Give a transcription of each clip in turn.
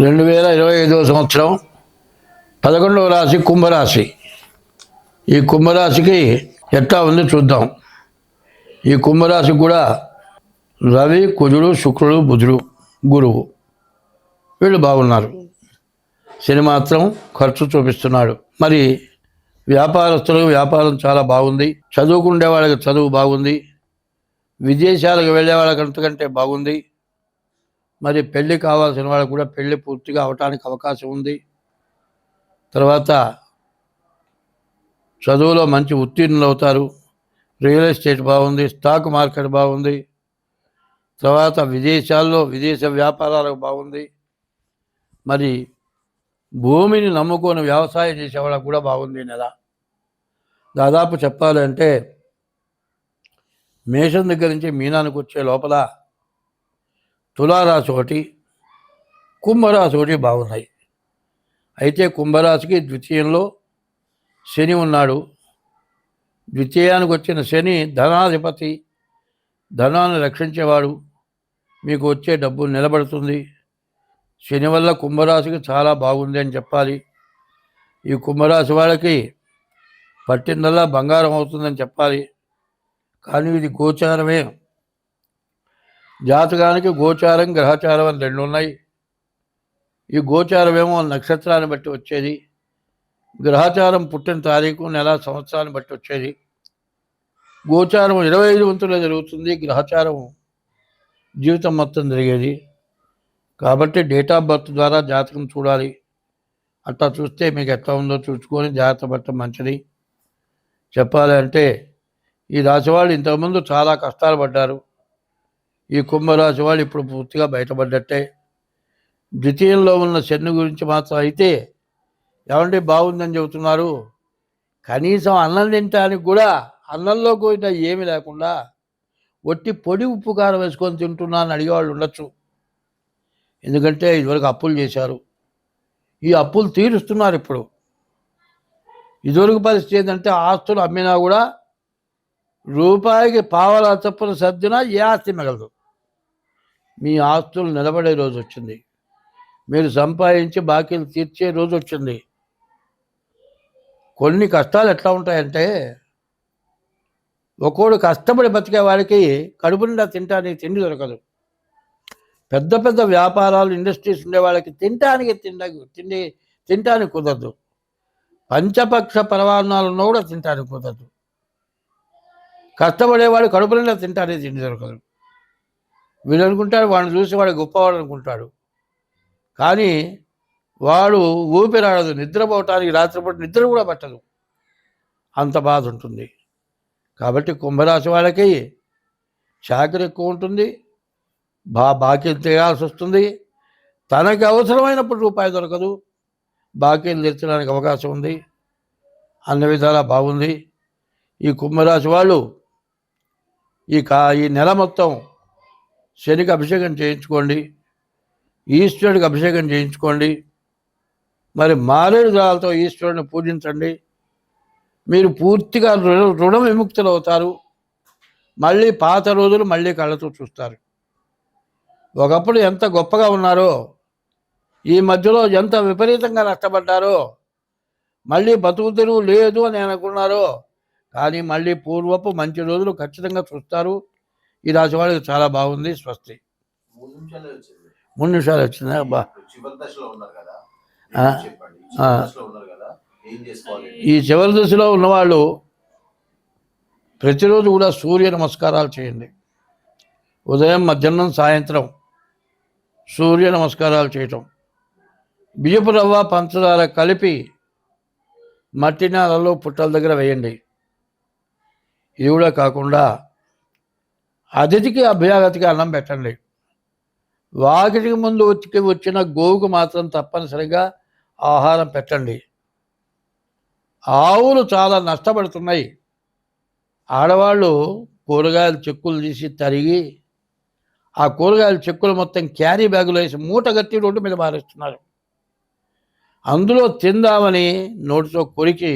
2025 సంవత్సరం 11వ రాశి కుంభరాశి. ఈ కుంభరాశికి ఎట్లా ఉంది చూద్దాం. ఈ కుంభరాశికి కూడా రవి, కుజుడు, శుక్రుడు, బుధుడు, గురువు వీళ్ళు బాగున్నారు. శని మాత్రం ఖర్చు చూపిస్తున్నాడు. మరి వ్యాపారస్తులకు వ్యాపారం చాలా బాగుంది. చదువుకునే వాళ్ళకి చదువు బాగుంది. విదేశాలకు వెళ్ళే వాళ్ళకంతకంటే బాగుంది. మరి పెళ్ళి కావాల్సిన వాళ్ళకు కూడా పెళ్ళి పూర్తిగా అవటానికి అవకాశం ఉంది. తర్వాత చదువులో మంచి ఉత్తీర్ణులు అవుతారు. రియల్ ఎస్టేట్ బాగుంది. స్టాక్ మార్కెట్ బాగుంది. తర్వాత విదేశాల్లో విదేశ వ్యాపారాలకు బాగుంది. మరి భూమిని నమ్ముకొని వ్యవసాయం చేసే వాళ్ళకు కూడా బాగుంది నెల. దాదాపు చెప్పాలంటే మేషం దగ్గర నుంచి మీనానికి వచ్చే లోపల తులారాశి ఒకటి, కుంభరాశి ఒకటి బాగున్నాయి. అయితే కుంభరాశికి ద్వితీయంలో శని ఉన్నాడు. ద్వితీయానికి వచ్చిన శని ధనాధిపతి, ధనాన్ని రక్షించేవాడు. మీకు వచ్చే డబ్బు నిలబడుతుంది. శని వల్ల కుంభరాశికి చాలా బాగుంది అని చెప్పాలి. ఈ కుంభరాశి వాళ్ళకి పట్టిందల్లా బంగారం అవుతుందని చెప్పాలి. కానీ ఇది గోచారమే. జాతకానికి గోచారం, గ్రహచారం అని రెండు ఉన్నాయి. ఈ గోచారమేమో నక్షత్రాన్ని బట్టి వచ్చేది. గ్రహచారం పుట్టిన తారీఖు, నెల, సంవత్సరాన్ని బట్టి వచ్చేది. గోచారం 25 వంతులు జరుగుతుంది. గ్రహచారం జీవితం మొత్తం జరిగేది. కాబట్టి డేట్ ఆఫ్ బర్త్ ద్వారా జాతకం చూడాలి. అట్లా చూస్తే మీకు ఎట్లా ఉందో చూసుకొని జాగ్రత్త పడటం మంచిది. చెప్పాలంటే ఈ రాశి వాళ్ళు ఇంతకుముందు చాలా కష్టాలు పడ్డారు. ఈ కుంభరాశి వాళ్ళు ఇప్పుడు పూర్తిగా బయటపడ్డట్టే. ద్వితీయంలో ఉన్న శని గురించి మాత్రం అయితే ఏమంటే బాగుందని చెబుతున్నారు. కనీసం అన్నం తినటానికి కూడా అన్నంలో కూడా ఏమీ లేకుండా ఒట్టి పొడి ఉప్పు కారం వేసుకొని తింటున్నా అని అడిగేవాళ్ళు ఉండొచ్చు. ఎందుకంటే ఇదివరకు అప్పులు చేశారు. ఈ అప్పులు తీరుస్తున్నారు ఇప్పుడు. ఇదివరకు పరిస్థితి ఏంటంటే ఆస్తులు అమ్మినా కూడా రూపాయికి పావలా చొప్పున సర్దినా ఏ ఆస్తి మిగలదు. మీ ఆస్తులు నిలబడే రోజు వచ్చింది. మీరు సంపాదించి బాకీలు తీర్చే రోజు వచ్చింది. కొన్ని కష్టాలు ఎట్లా ఉంటాయంటే ఒక్కోడు కష్టపడి బతికే వాడికి కడుపు నిండా తినడానికి తిండి దొరకదు. పెద్ద పెద్ద వ్యాపారాలు, ఇండస్ట్రీస్ ఉండే వాళ్ళకి తినటానికి కుదరదు. పంచపక్ష పరమాన్నాలు ఉన్నా కూడా తినటానికి కుదరదు. కష్టపడేవాడు కడుపు నిండా తినటానికి తిండి దొరకదు. వీడు అనుకుంటాడు వాడిని చూసి వాడు గొప్పవాడు అనుకుంటాడు. కానీ వాడు ఊపిరాడదు. నిద్రపోవటానికి రాత్రిపూట నిద్ర కూడా పట్టదు. అంత బాధ ఉంటుంది. కాబట్టి కుంభరాశి వాళ్ళకి చాకరీ ఎక్కువ ఉంటుంది. బాకీలు తీరాల్సి వస్తుంది. తనకి అవసరమైనప్పుడు రూపాయి దొరకదు. బాకీలు తీర్చడానికి అవకాశం ఉంది. అన్ని విధాలా బాగుంది. ఈ కుంభరాశి వాళ్ళు ఈ నెల మొత్తం శనికి అభిషేకం చేయించుకోండి. ఈశ్వరుడికి అభిషేకం చేయించుకోండి. మరి మారేడు దళాలతో ఈశ్వరుడిని పూజించండి. మీరు పూర్తిగా రుణ విముక్తులు అవుతారు. మళ్ళీ పాత రోజులు మళ్ళీ కళ్ళతో చూస్తారు. ఒకప్పుడు ఎంత గొప్పగా ఉన్నారో, ఈ మధ్యలో ఎంత విపరీతంగా నష్టపడ్డారో, మళ్ళీ బతుకు తెరువు లేదు అని అనుకున్నారో, కానీ మళ్ళీ పూర్వపు మంచి రోజులు ఖచ్చితంగా చూస్తారు. ఈ రాశి వాళ్ళకి చాలా బాగుంది. స్వస్తి. 3 నిమిషాలు వచ్చిందా? అబ్బా, ఈ చివరి దశలో ఉన్నవాళ్ళు ప్రతిరోజు కూడా సూర్య నమస్కారాలు చేయండి. ఉదయం, మధ్యాహ్నం, సాయంత్రం సూర్య నమస్కారాలు చేయటం. బియ్యపు రవ్వ, పంచదార కలిపి మట్టి నేలలో పుట్టల దగ్గర వేయండి. ఇది కూడా కాకుండా అతిథికి అభ్యాగతికి అన్నం పెట్టండి. వాకిటికి ముందు వచ్చిన గోవుకు మాత్రం తప్పనిసరిగా ఆహారం పెట్టండి. ఆవులు చాలా నష్టపడుతున్నాయి. ఆడవాళ్ళు కూరగాయల చెక్కులు తీసి తరిగి ఆ కూరగాయల చెక్కులు మొత్తం క్యారీ బ్యాగులో వేసి మూట కట్టి రోడ్డు మీద మారేస్తున్నారు. అందులో తిందామని నోటితో కొరికి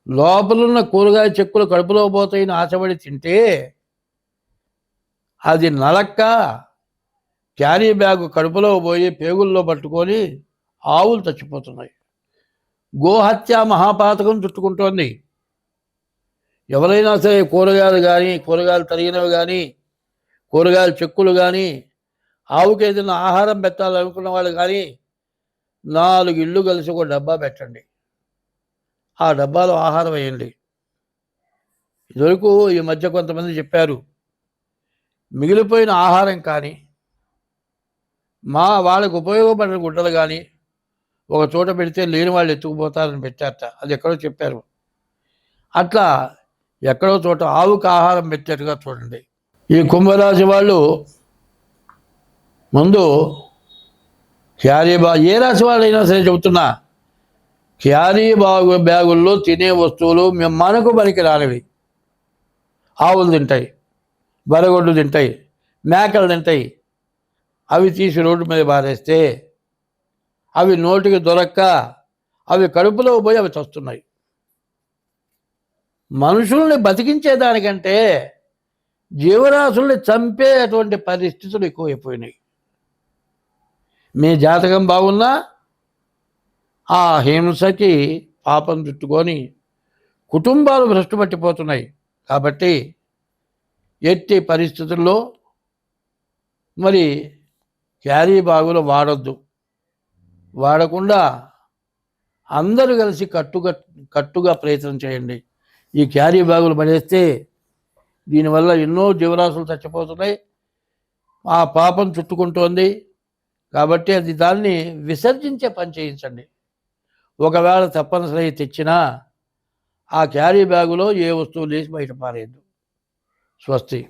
లోపలున్న కూరగాయ చెక్కులు కడుపులో పోతాయని ఆశపడి తింటే అది నలక్క క్యారీ బ్యాగ్ కడుపులో పోయి పేగుల్లో పట్టుకొని ఆవులు చచ్చిపోతున్నాయి. గోహత్య మహాపాతకం చుట్టుకుంటోంది. ఎవరైనా సరే కూరగాయలు తరిగినవి కానీ, కూరగాయల చెక్కులు కానీ, ఆవుకి ఏదైనా ఆహారం పెట్టాలనుకున్న వాళ్ళు కానీ 4 ఇళ్ళు కలిసి ఒక డబ్బా పెట్టండి. ఆ డబ్బాలో ఆహారం వేయండి. ఇదివరకు ఈ మధ్య కొంతమంది చెప్పారు, మిగిలిపోయిన ఆహారం కానీ, వాళ్ళకు ఉపయోగపడిన గుడ్డలు కానీ ఒక చోట పెడితే లేని వాళ్ళు ఎత్తుకుపోతారని పెట్టారట. అది ఎక్కడో చెప్పారు. అట్లా ఎక్కడో చోట ఆవుకు ఆహారం పెట్టేట్టుగా చూడండి. ఈ కుంభరాశి వాళ్ళు ముందు ఏ రాశి వాళ్ళైనా సరే చెబుతున్నా, బ్యాగుల్లో తినే వస్తువులు మనకు పనికి రానివి. ఆవులు తింటాయి, బరగొడ్లు తింటాయి, మేకలు తింటాయి. అవి తీసి రోడ్డు మీద బారేస్తే అవి నోటికి దొరక్క అవి కడుపులో పోయి అవి చస్తున్నాయి. మనుషుల్ని బతికించేదానికంటే జీవరాశుల్ని చంపేటువంటి పరిస్థితులు ఎక్కువైపోయినాయి. మీ జాతకం బాగున్నా ఆ హింసకి పాపం చుట్టుకొని కుటుంబాలు భ్రష్టు పట్టిపోతున్నాయి. కాబట్టి ఎట్టి పరిస్థితుల్లో మరి క్యారీ బ్యాగులు వాడకుండా అందరూ కలిసి కట్టుగా ప్రయత్నం చేయండి. ఈ క్యారీ బ్యాగులు పడేస్తే దీనివల్ల ఎన్నో జీవరాశులు చచ్చిపోతున్నాయి. ఆ పాపం చుట్టుకుంటోంది. కాబట్టి దాన్ని విసర్జించే పని చేయించండి. ఒకవేళ తప్పనిసరి తెచ్చినా ఆ క్యారీ బ్యాగులో ఏ వస్తువు లేచి బయట పారేయద్దు. స్వస్తి.